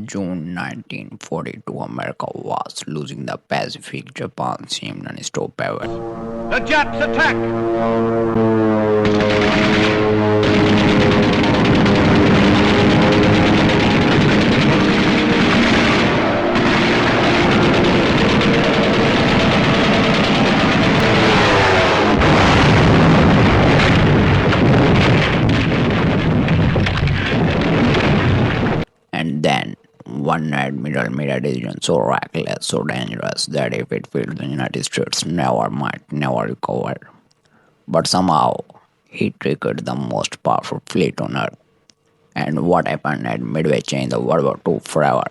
June 1942, America was losing the Pacific. Japan seemed unstoppable. The Japs attack! And then one admiral made a decision so reckless, so dangerous that if it failed, the United States never might never recover. But somehow he triggered the most powerful fleet on earth. And what happened at Midway changed the World War II forever.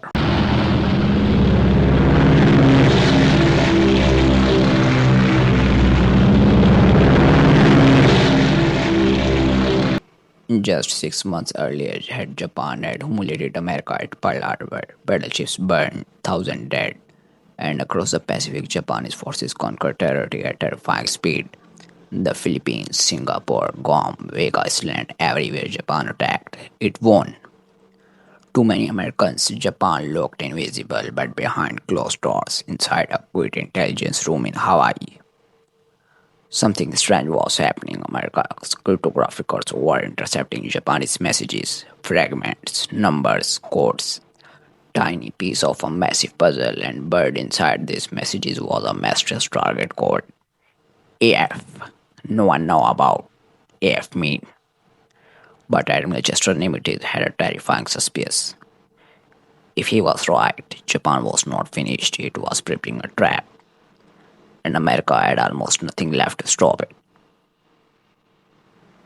Just 6 months earlier, had Japan had humiliated America at Pearl Harbor. Battleships burned, thousands dead, and across the Pacific, Japanese forces conquered territory at terrifying speed. The Philippines, Singapore, Guam, Vega Island, everywhere Japan attacked, it won. Too many Americans, Japan looked invisible, but behind closed doors, inside a quiet intelligence room in Hawaii, something strange was happening. America's cryptographers were intercepting Japanese messages, fragments, numbers, codes, tiny piece of a massive puzzle, and buried inside these messages was a master's target code, AF. No one know about AF mean, but Admiral Chester Nimitz had a terrifying suspicion. If he was right, Japan was not finished, it was preparing a trap, and America had almost nothing left to stop it.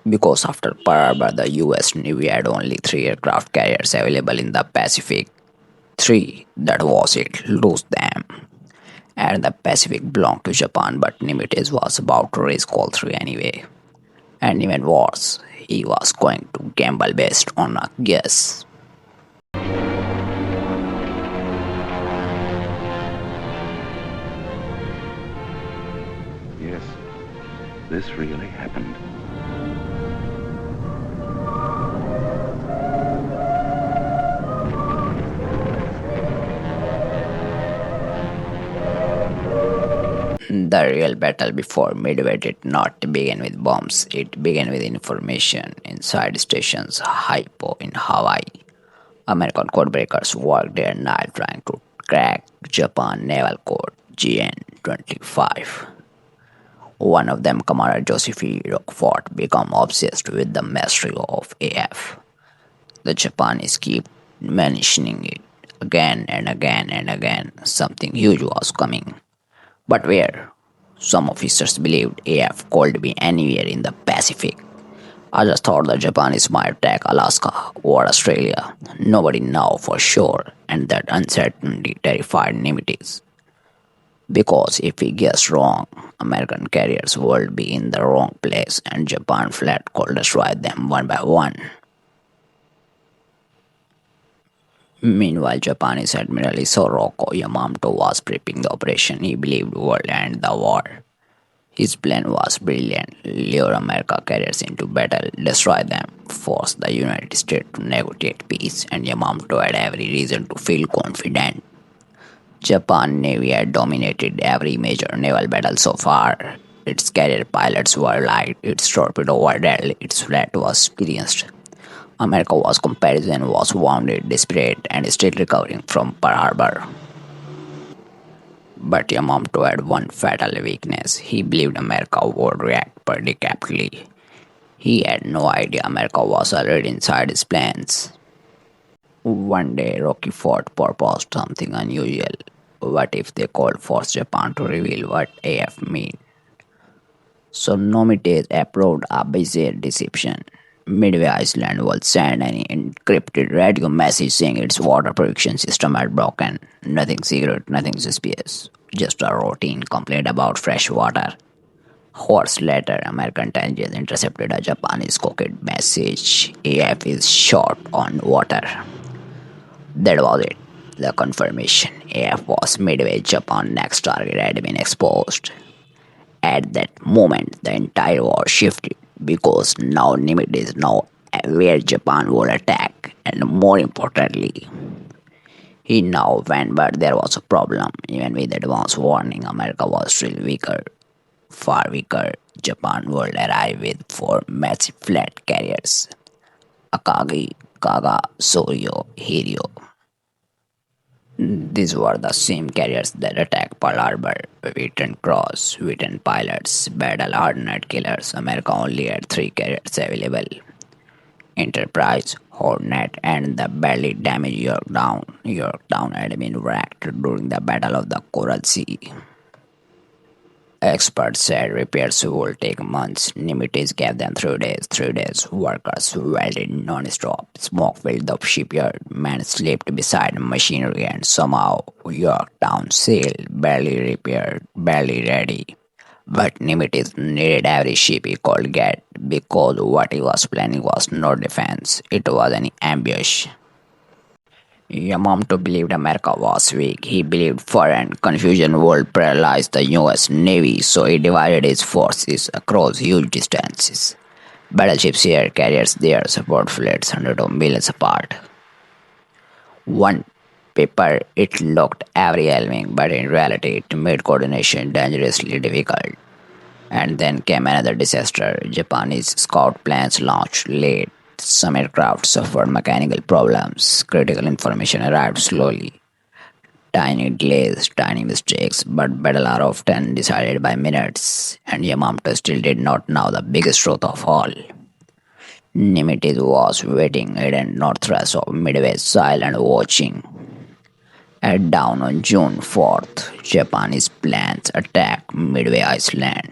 Because after Pearl Harbor, the US Navy had only three aircraft carriers available in the Pacific. Three, that was it, lose them. And the Pacific belonged to Japan, but Nimitz was about to risk all three anyway. And even worse, he was going to gamble based on a guess. Yes, this really happened. The real battle before Midway did not begin with bombs, it began with information inside stations Hypo in Hawaii. American codebreakers worked day and night trying to crack Japan Naval Code GN-25. One of them, Commander Joseph E. Rockford, became obsessed with the mystery of AF. The Japanese keep mentioning it again and again and again. Something huge was coming. But where? Some officers believed AF could be anywhere in the Pacific. Others thought the Japanese might attack Alaska or Australia. Nobody knew for sure, and that uncertainty terrified Nimitz. Because if he guessed wrong, American carriers would be in the wrong place and Japan flat could destroy them one by one. Meanwhile, Japanese Admiral Isoroku Yamamoto was prepping the operation he believed would end the war. His plan was brilliant: lure America carriers into battle, destroy them, force the United States to negotiate peace, and Yamamoto had every reason to feel confident. Japan Navy had dominated every major naval battle so far. Its carrier pilots were light, its torpedo were deadly, its fleet was experienced. America was comparison was wounded, desperate, and still recovering from Pearl Harbor. But Yamamoto had one fatal weakness. He believed America would react predictably. He had no idea America was already inside his plans. One day, Rocky Ford proposed something unusual. What if they could force Japan to reveal what AF mean? So Nomites approved a bizarre deception. Midway Island would send an encrypted radio message saying its water production system had broken. Nothing secret, nothing suspicious. Just a routine complaint about fresh water. Hours later, American intelligence intercepted a Japanese coded message. AF is short on water. That was it. The confirmation. AF was Midway. Japan's next target had been exposed. At that moment, the entire war shifted because now Nimitz is now where Japan will attack, and more importantly, He now went, but there was a problem. Even with advance warning, America was still weaker, far weaker. Japan would arrive with four massive flat carriers: Akagi, Kaga, Soryo, Hiryo. These were the same carriers that attacked Pearl Harbor. Wheaton Cross, Wheaton pilots, battle hardened killers. America only had three carriers available: Enterprise, Hornet, and the badly damaged Yorktown. Yorktown had been wrecked during the Battle of the Coral Sea. Experts said repairs would take months. Nimitz gave them 3 days. 3 days. Workers welded non-stop. Smoke filled the shipyard. Men slept beside machinery, and somehow Yorktown sailed, barely repaired, barely ready. But Nimitz needed every ship he could get because what he was planning was no defense. It was an ambush. Yamamoto believed America was weak. He believed foreign confusion would paralyze the US Navy, so he divided his forces across huge distances. Battleships here, carriers there, support fleets hundreds of miles apart. One paper it looked overwhelming, but in reality it made coordination dangerously difficult. And then came another disaster. Japanese scout planes launched late. Some aircraft suffered mechanical problems. Critical information arrived slowly. Tiny delays, tiny mistakes, but battles are often decided by minutes. And Yamamoto still did not know the biggest truth of all. Nimitz was waiting hidden northwest of Midway, silent, watching. At dawn on June 4th, Japanese planes attacked Midway Island.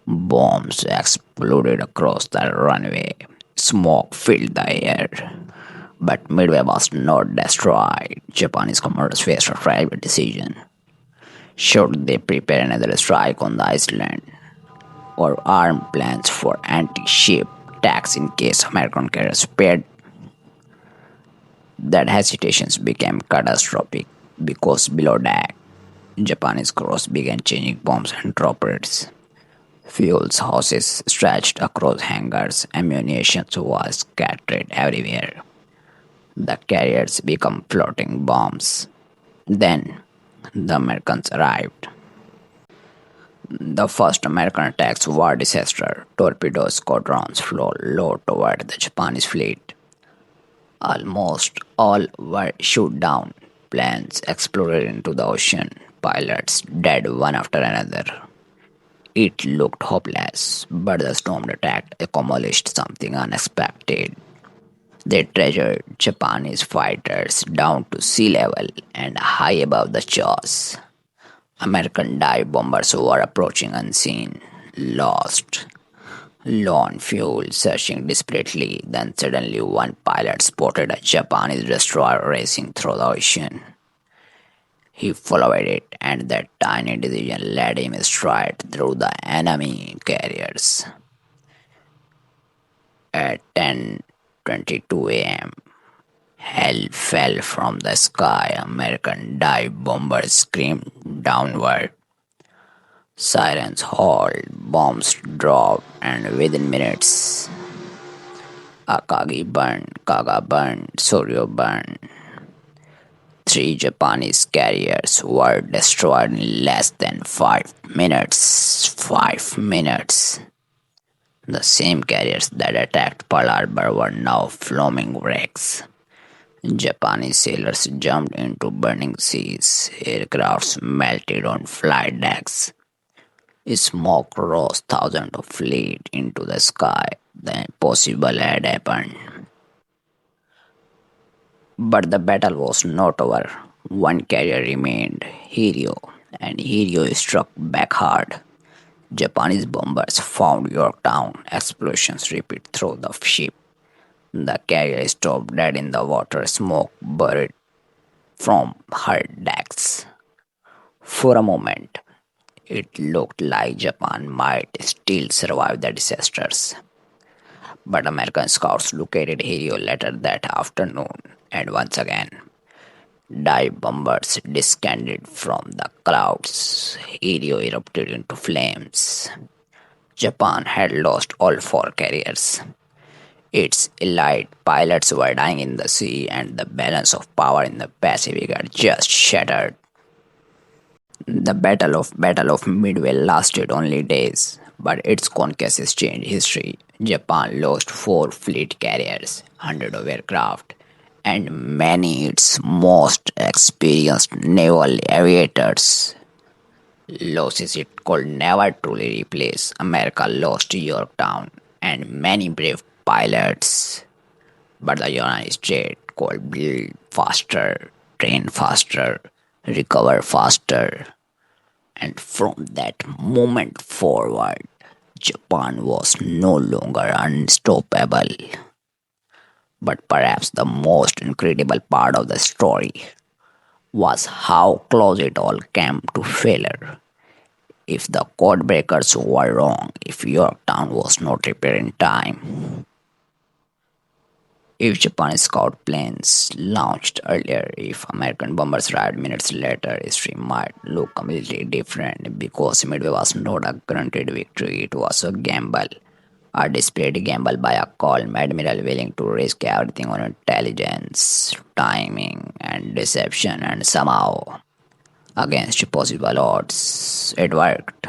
Bombs exploded across the runway. Smoke filled the air. But Midway was not destroyed. Japanese commanders faced a private decision. Should they prepare another strike on the island, or arm planes for anti-ship attacks in case American carriers spared? That hesitations became catastrophic because below deck, Japanese crews began changing bombs and torpedoes. Fuel hoses stretched across hangars, ammunition was scattered everywhere. The carriers became floating bombs. Then the Americans arrived. The first American attacks were disaster. Torpedo squadrons flew low toward the Japanese fleet. Almost all were shot down. Planes exploded into the ocean. Pilots dead one after another. It looked hopeless, but the storm attack accomplished something unexpected. They treasured Japanese fighters down to sea level and high above the jaws. American dive bombers were approaching unseen, lost, low on fuel, searching desperately. Then suddenly one pilot spotted a Japanese destroyer racing through the ocean. He followed it, and that tiny decision led him straight through the enemy carriers. At 10:22 a.m., hell fell from the sky. American dive bombers screamed downward. Sirens hauled, bombs dropped, and within minutes, Akagi burned, Kaga burned, Soryo burned. Three Japanese carriers were destroyed in less than 5 minutes. 5 minutes. The same carriers that attacked Pearl Harbor were now flaming wrecks. Japanese sailors jumped into burning seas. Aircrafts melted on flight decks. Smoke rose thousands of feet into the sky. The impossible had happened. But the battle was not over. One carrier remained, Hiryo, and Hiryo struck back hard. Japanese bombers found Yorktown. Explosions repeated through the ship. The carrier stopped dead in the water. Smoke buried from her decks. For a moment, it looked like Japan might still survive the disasters. But American scouts located Hiryo later that afternoon, and once again, dive bombers descended from the clouds. Hiryo erupted into flames. Japan had lost all four carriers. Its elite pilots were dying in the sea, and the balance of power in the Pacific had just shattered. The Battle of Midway lasted only days, but its conquests changed history. Japan lost four fleet carriers, hundreds of aircraft, and many its most experienced naval aviators. Losses it could never truly replace. America lost Yorktown and many brave pilots, but the United States could build faster, train faster, recover faster, and from that moment forward, Japan was no longer unstoppable. But perhaps the most incredible part of the story was how close it all came to failure. If the code breakers were wrong, if Yorktown was not repaired in time, if Japanese scout planes launched earlier, if American bombers arrived minutes later, history might look completely different because Midway was not a guaranteed victory, it was a gamble. A desperate gamble by a calm admiral willing to risk everything on intelligence, timing, and deception, and somehow, against possible odds, it worked.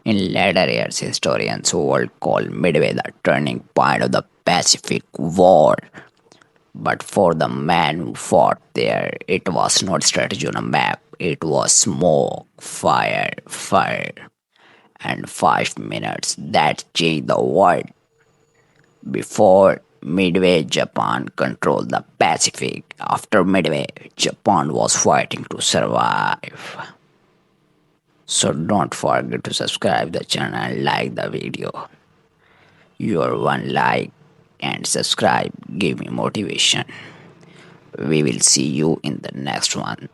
In later years, historians would call Midway the turning point of the Pacific War. But for the man who fought there, it was not strategy on a map. It was smoke, fire, fire, and 5 minutes that changed the world. Before Midway, Japan controlled the Pacific. After Midway, Japan was fighting to survive. So don't forget to subscribe the channel and like the video. Your one like and subscribe give me motivation. We will see you in the next one.